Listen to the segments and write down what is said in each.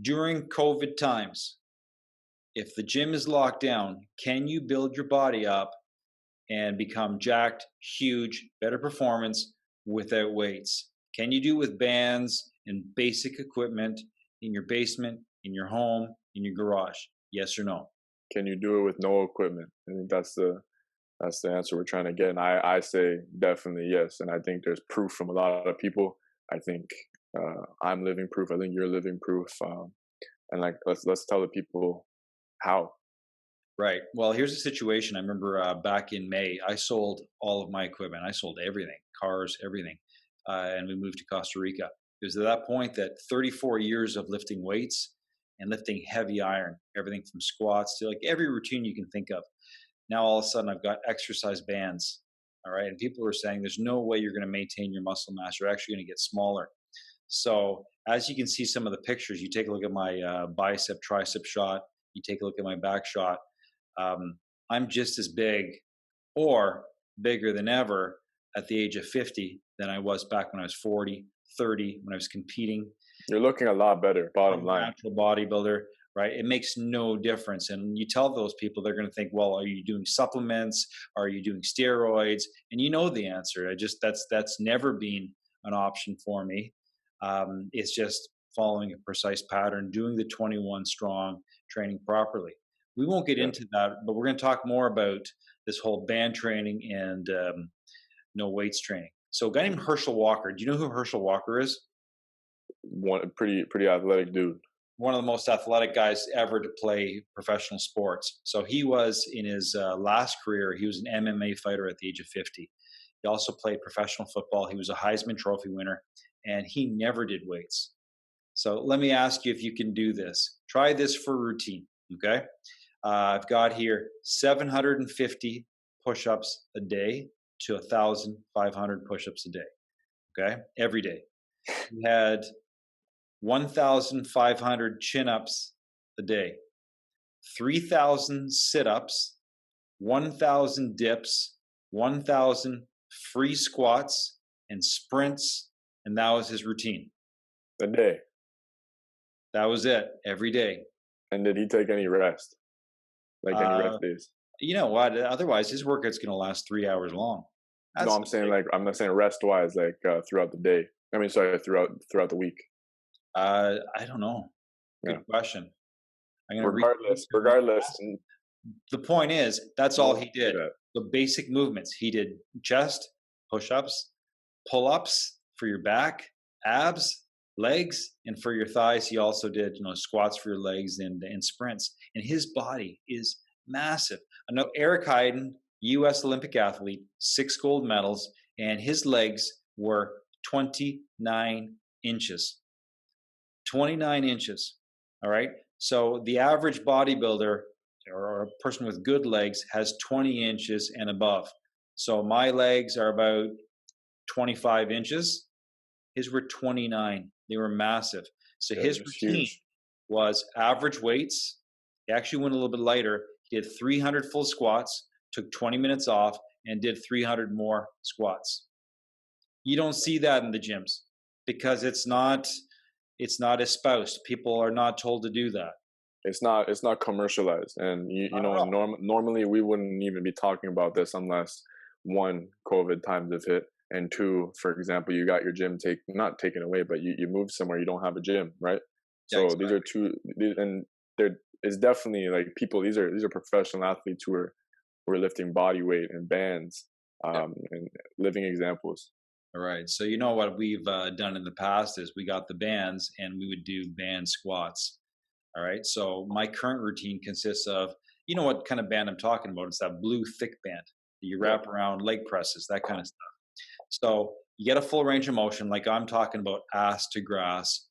During COVID times, if the gym is locked down, can you build your body up and become jacked, huge, better performance without weights? Can you do it with bands and basic equipment in your basement, in your home, in your garage? Yes or no? Can you do it with no equipment? I think that's the answer we're trying to get. And I say definitely yes. And I think there's proof from a lot of people. I think I'm living proof. I think you're living proof. And like let's tell the people how. Right. Well, here's the situation. I remember back in May, I sold all of my equipment. I sold everything, cars, everything, and we moved to Costa Rica. It was at that point that 34 years of lifting weights and lifting heavy iron, everything from squats to like every routine you can think of. Now all of a sudden, I've got exercise bands. All right, and people are saying there's no way you're going to maintain your muscle mass. You're actually going to get smaller. So as you can see, some of the pictures. You take a look at my bicep, tricep shot. You take a look at my back shot. I'm just as big or bigger than ever at the age of 50 than I was back when I was 40, 30, when I was competing. You're looking a lot better, I'm bottom a line. natural bodybuilder, right? It makes no difference. And you tell those people, they're going to think, well, are you doing supplements? Are you doing steroids? And you know the answer. That's never been an option for me. It's just following a precise pattern, doing the 21 strong, training properly. We won't get Yeah. into that, but we're going to talk more about this whole band training and no weights training. So, a guy named Herschel Walker. Do you know who Herschel Walker is? One pretty athletic dude. One of the most athletic guys ever to play professional sports. So he was in his last career, he was an MMA fighter at the age of 50. He also played professional football. He was a Heisman Trophy winner, and he never did weights. So let me ask you if you can do this. Try this for routine, okay? I've got here 750 push ups a day to 1,500 push ups a day, okay? Every day. He had 1,500 chin ups a day, 3,000 sit ups, 1,000 dips, 1,000 free squats and sprints. And that was his routine. A day. That was it every day. And did he take any rest? Like any Uh, rest days? you know what? Otherwise, his workout's going to last 3 hours long. No, That's I'm saying like I'm not saying rest wise, like throughout the day. I mean, sorry, throughout the week. I don't know. Yeah. Good question. I'm going to Regardless, The point is, that's all he did. that. The basic movements. He did chest, push-ups, pull-ups for your back, abs, legs, and for your thighs. He also did, squats for your legs and sprints. And his body is massive. I know Eric Heiden, U.S. Olympic athlete, 6 gold medals, and his legs were 29 inches. 29 inches. All right. So the average bodybuilder or a person with good legs has 20 inches and above. So my legs are about 25 inches. His were 29. They were massive. So Yeah, his it's routine huge. was average weights. He actually went a little bit lighter. He did 300 full squats, took 20 minutes off, and did 300 more squats. You don't see that in the gyms because it's not espoused. People are not told to do that. It's not commercialized, and Not at all. normally we wouldn't even be talking about this unless one, COVID times have hit, and two, for example, you got your gym not taken away, but you moved somewhere, you don't have a gym, right? Yeah, So these exactly. are and there is definitely like people. These are professional athletes who are lifting body weight and bands, Yeah. and living examples. All right. So you know what we've done in the past is we got the bands and we would do band squats. All right. So my current routine consists of, you know what kind of band I'm talking about? It's that blue thick band that you Yeah, wrap around leg presses, that kind of stuff. So you get a full range of motion, like I'm talking about ass to grass,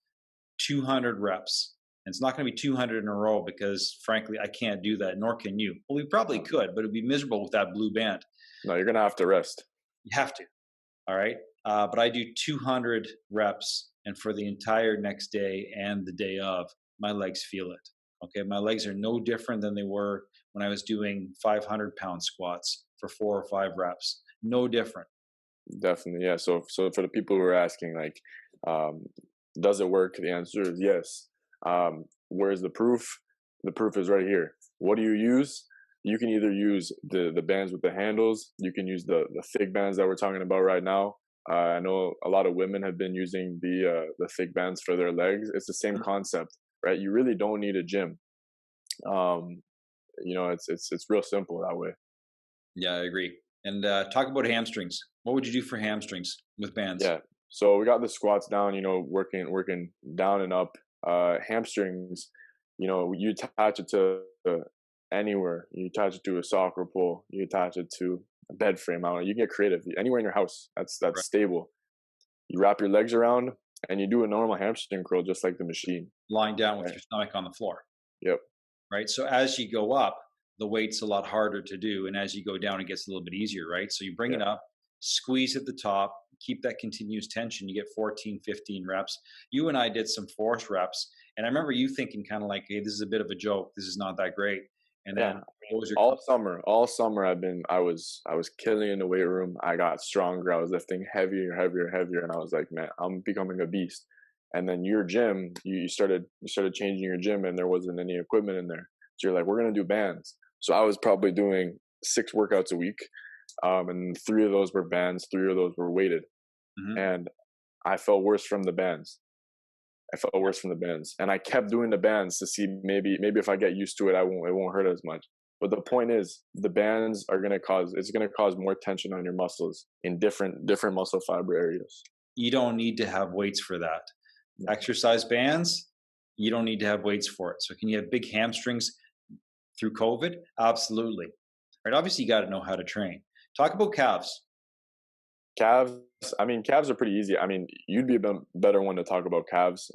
200 reps. And it's not going to be 200 in a row because, frankly, I can't do that, nor can you. Well, we probably no, could, but it'd be miserable with that blue band. no, you're gonna have to rest. You have to. All right. But I do 200 reps, and for the entire next day and the day of, my legs feel it. Okay. My legs are no different than they were when I was doing 500-pound squats for 4 or 5 reps. No different. Definitely, yeah. So for the people who are asking, like, um, does it work? The answer is yes. Where's the proof? The proof is right here. What do you use? You can either use the bands with the handles. You can use the thick bands that we're talking about right now. I know a lot of women have been using the thick bands for their legs. It's the same Mhm. concept, right? You really don't need a gym. Um, it's real simple that way. Yeah, I agree. And talk about hamstrings. What would you do for hamstrings with bands? Yeah. So we got the squats down, working down and up. Hamstrings, you attach it to anywhere. You attach it to a soccer pole. You attach it to a bed frame. I don't know. You can get creative. Anywhere in your house Right. that's stable. You wrap your legs around and you do a normal hamstring curl just like the machine. Lying down with Right. your stomach on the floor. Yep. Right? So as you go up, the weight's a lot harder to do, and as you go down, it gets a little bit easier, right? So you bring Yeah. it up, squeeze at the top, keep that continuous tension. You get 14, 15 reps. You and I did some force reps, and I remember you thinking kind of like, "Hey, this is a bit of a joke. This is not that great." And Yeah. then what was your All summer I was killing in the weight room. I got stronger. I was lifting heavier, heavier, heavier, and I was like, man, I'm becoming a beast. And then your gym, you started changing your gym, and there wasn't any equipment in there. So you're like, we're gonna do bands. So I was probably doing 6 workouts a week, and 3 of those were bands, 3 of those were weighted, Mhm. and I felt worse from the bands. I felt Yeah. worse from the bands, and I kept doing the bands to see maybe if I get used to it, it won't hurt as much. But the point is, the bands are gonna cause more tension on your muscles in different muscle fiber areas. You don't need to have weights for that. Exercise bands, you don't need to have weights for it. So can you have big hamstrings through COVID? Absolutely. Right? Obviously, you got to know how to train. Talk about calves. Calves, I mean, calves are pretty easy. I mean, you'd be a better one to talk about calves.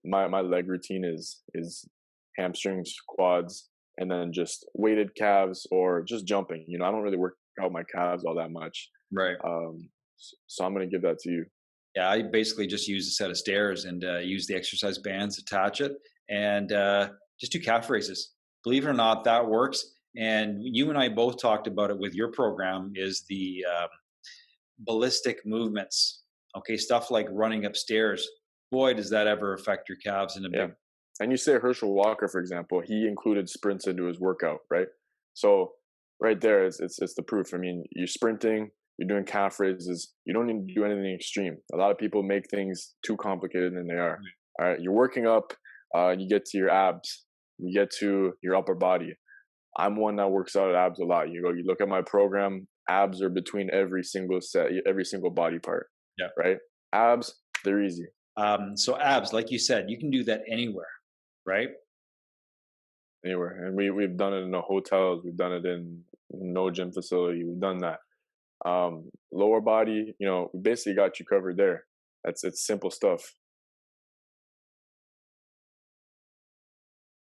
My leg routine is hamstrings, quads, and then just weighted calves or just jumping. I don't really work out my calves all that much. Right. So I'm gonna give that to you. Yeah, I basically just use a set of stairs and use the exercise bands, attach it, and just do calf raises. Believe it or not, that works. And you and I both talked about it with your program is the ballistic movements. Okay, stuff like running upstairs. Boy, does that ever affect your calves in a Yeah. big. And you say Herschel Walker, for example, he included sprints into his workout, right? So right there, it's the proof. I mean, you're sprinting, you're doing calf raises. You don't need to do anything extreme. A lot of people make things too complicated than they are. All right, you're working up, you get to your abs, you get to your upper body. I'm one that works out at abs a lot. You look at my program, abs are between every single set, every single body part, Yeah. right? Abs, they're easy. So abs, like you said, you can do that anywhere, right? Anywhere. And we've done it in the hotels, we've done it in no gym facility, we've done that. Lower body, we basically got you covered there. It's simple stuff.